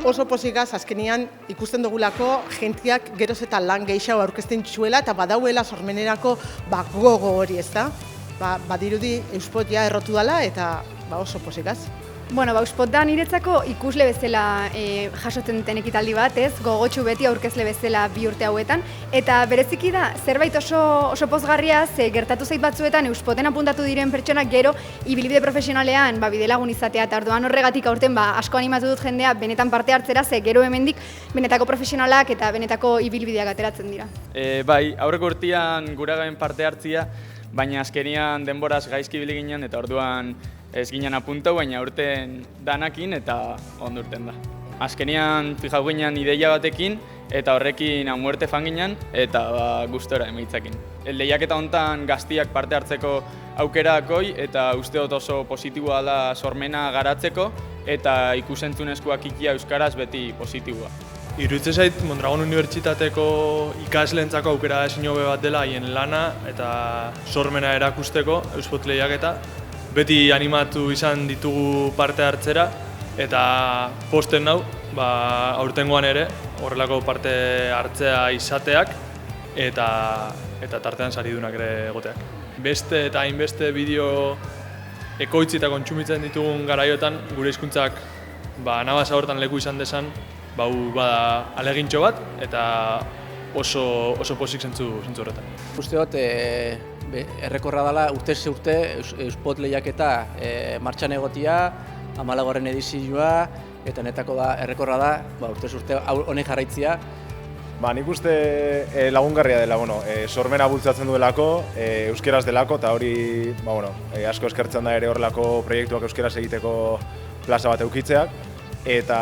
Oso pozigaz azkenian ikusten dugulako jentiak geroz eta lan gehiago aurkezten txuela eta badauela sormenerako gogo hori, ezta? Badirudi Euspot errotu dela eta oso pozigaz. Bueno, Euspot da niretzako ikusle bezala jasotzen duten ekitaldi bat, ez? Gogotsu beti aurkezle bezala 2 urte hauetan. Eta bereziki da, zerbait oso pozgarria, ze gertatu zait batzuetan Euspoten apuntatu diren pertsonak gero ibilbide profesionalean bidelagun izatea, eta orduan horregatik aurten asko animatu dut jendea benetan parte hartzera, ze gero hemendik benetako profesionalak eta benetako ibilbideak ateratzen dira. Bai, aurreko urtean guragaben parte hartzia, baina azkenian denboraz gaizki ibili ginen eta orduan ez ginen apuntau, baina urten danakin eta ondo urten da. Azkenian fijau ginen ideia batekin eta horrekin a muerte fan ginen eta gustora emaitzakin. Lehiaketa hontan gaztiak parte hartzeko aukera dakoi eta uste dut oso positiboa da sormena garatzeko eta ikusentzunezkoak ikia euskaraz beti positiboa. Iruditzen zait Mondragon Unibertsitateko ikasleentzako aukera ezin hobe bat dela haien lana eta sormena erakusteko Euspot lehiaketa. Beti animatu izan ditugu parte hartzera eta posten nau, aurtengoan ere horrelako parte hartzea izateak eta tartean saridunak ere egoteak. Beste eta hainbeste bideo ekoitzi eta kontsumitzen ditugun garaiotan gure hizkuntzak anabasa hortan leku izan desan, bada alegintxo bat eta oso pozik zentzu horretan. Uste dut, errekorra dela urtez urte Euspot lehiaketa martxan egotia, 14. edizioa, eta netako da errekorra da, urtez urte honek jarraitzia. Nik uste lagungarria dela, sormena bultzatzen duelako, euskeraz delako, eta hori asko eskertzen da ere horrelako proiektuak euskeraz egiteko plaza bat eukitzeak, eta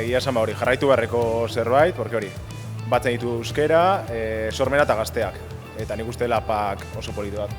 egia esan hori jarraitu beharreko zerbait, porque hori batzen ditu euskera, sormena eta gazteak, eta nik uste lapak oso politu bat.